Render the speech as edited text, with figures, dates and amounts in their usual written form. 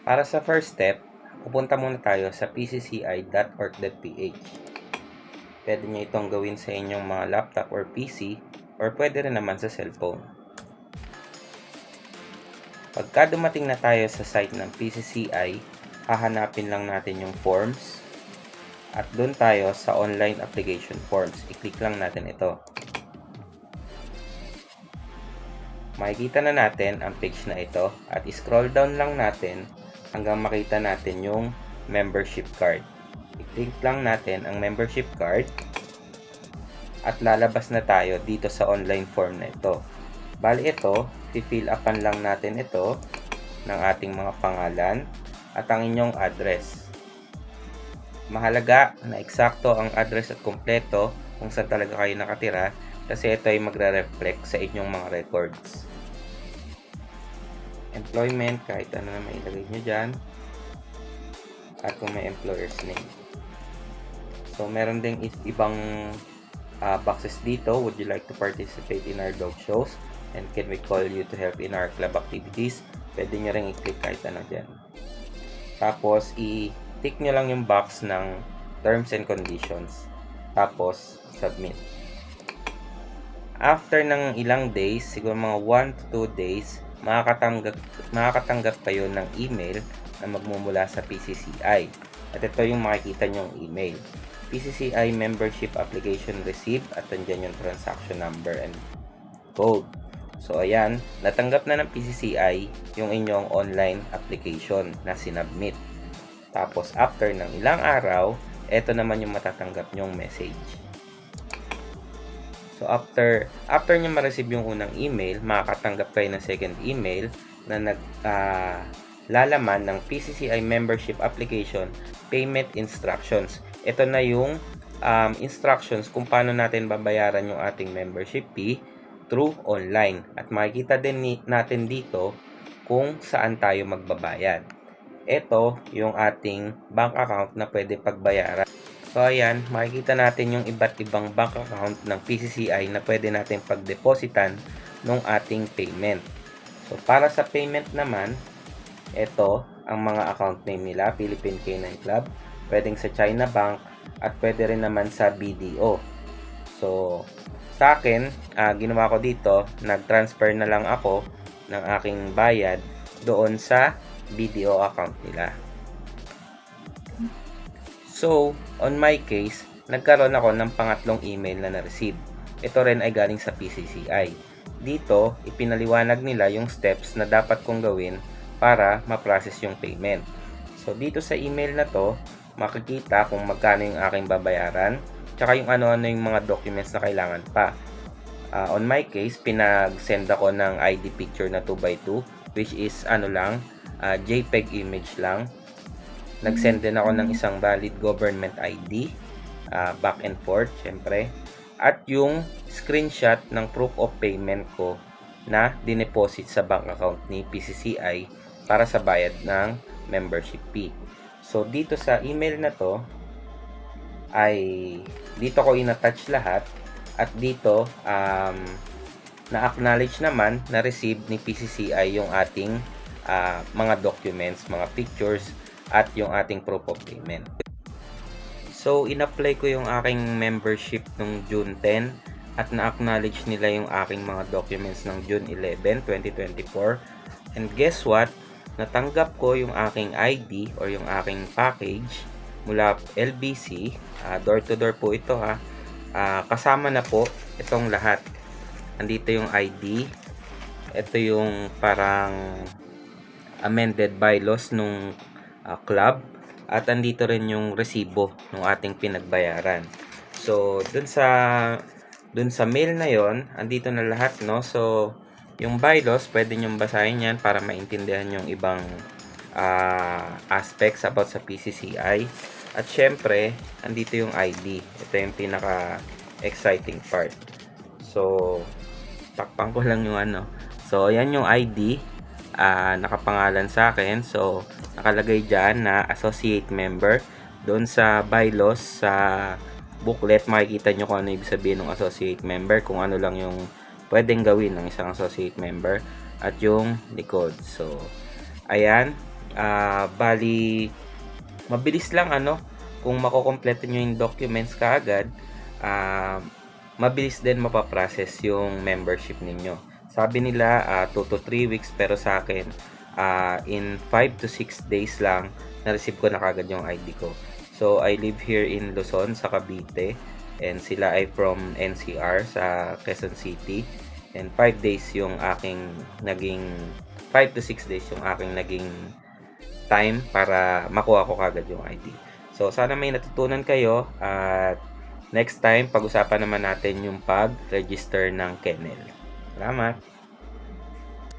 Para sa first step, pupunta muna tayo sa pcci.org.ph. Pwede nyo itong gawin sa inyong mga laptop or PC or pwede rin naman sa cellphone. Pagka dumating na tayo sa site ng PCCI, hahanapin lang natin yung forms at doon tayo sa online application forms. I-click lang natin ito. Makikita na natin ang page na ito at scroll down lang natin hanggang makita natin yung membership card. I-click lang natin ang membership card at lalabas na tayo dito sa online form na ito. Bali ito, i-fill upan lang natin ito ng ating mga pangalan at ang inyong address. Mahalaga na eksakto ang address at kumpleto kung saan talaga kayo nakatira kasi ito ay magre-reflect sa inyong mga records. Employment, kahit ano na mailagay nyo dyan. At kung may employer's name. So, meron ding ibang boxes dito. Would you like to participate in our dog shows? And can we call you to help in our club activities? Pwede nyo rin i-click kahit ano dyan. Tapos, i-tick nyo lang yung box ng terms and conditions. Tapos, submit. After ng ilang days, siguro mga 1 to 2 days, makakatanggap kayo ng email na magmumula sa PCCI. At ito yung makikita nyong email. PCCI Membership Application Received at andyan yung transaction number and code. So, ayan, natanggap na ng PCCI yung inyong online application na sinubmit. Tapos, after ng ilang araw, ito naman yung matatanggap nyong message. So, after nyo ma-receive yung unang email, makakatanggap kayo ng second email na lalaman ng PCCI Membership Application Payment Instructions. Ito na yung instructions kung paano natin babayaran yung ating membership fee through online. At makikita din natin dito kung saan tayo magbabayad. Ito yung ating bank account na pwede pagbayaran. So, ayan, makikita natin yung iba't ibang bank account ng PCCI na pwede natin pagdepositan ng ating payment. So, para sa payment naman, ito ang mga account name nila, Philippine Canine Club, pwedeng sa China Bank, at pwede rin naman sa BDO. So, sa akin, ginawa ko dito, nag-transfer na lang ako ng aking bayad doon sa BDO account nila. So, on my case, nagkaroon ako ng pangatlong email na na-receive. Ito rin ay galing sa PCCI. Dito, ipinaliwanag nila yung steps na dapat kong gawin para ma-process yung payment. So, dito sa email na to, makikita kung magkano yung aking babayaran, tsaka yung ano-ano yung mga documents na kailangan pa. On my case, pinag-send ako ng ID picture na 2x2, which is JPEG image lang. Nag-send din ako ng isang valid government ID, back and forth, syempre. At yung screenshot ng proof of payment ko na dineposit sa bank account ni PCCI para sa bayad ng membership fee. So, dito sa email na to, dito ko in-attach lahat. At dito, na-acknowledge naman, na-receive ni PCCI yung ating mga documents, mga pictures, at yung ating proof of payment. So, in-apply ko yung aking membership nung June 10 at na-acknowledge nila yung aking mga documents ng June 11, 2024. And guess what? Natanggap ko yung aking ID or yung aking package mula LBC. Door-to-door po ito ha. Kasama na po itong lahat. Andito yung ID. Ito yung parang amended bylaws nung club. At andito rin yung resibo ng ating pinagbayaran. So, dun sa mail na yon, andito na lahat, no? So, yung bylaws, pwede nyong basahin yan para maintindihan yung ibang aspects about sa PCCI. At syempre, andito yung ID. Ito yung pinaka-exciting part. So, takpan ko lang yung ano. So, yan yung ID. Nakapangalan sa akin. So, nakalagay dyan na associate member. Doon sa bylaws, sa booklet, makikita nyo kung ano ibig sabihin ng associate member. Kung ano lang yung pwedeng gawin ng isang associate member. At yung likod. So, ayan. Bali, mabilis lang kung makokompleto nyo yung documents kaagad, mabilis din mapaprocess yung membership ninyo. Sabi nila 2 to 3 weeks, pero sa akin in 5 to 6 days lang na-receive ko na kagad yung ID ko. So I live here in Luzon sa Cavite, and sila ay from NCR sa Quezon City, and 5 days yung aking naging 5 to 6 days yung aking naging time para makuha ko kagad yung ID. So sana may natutunan kayo, at next time pag-usapan naman natin yung pag-register ng kennel. Salamat!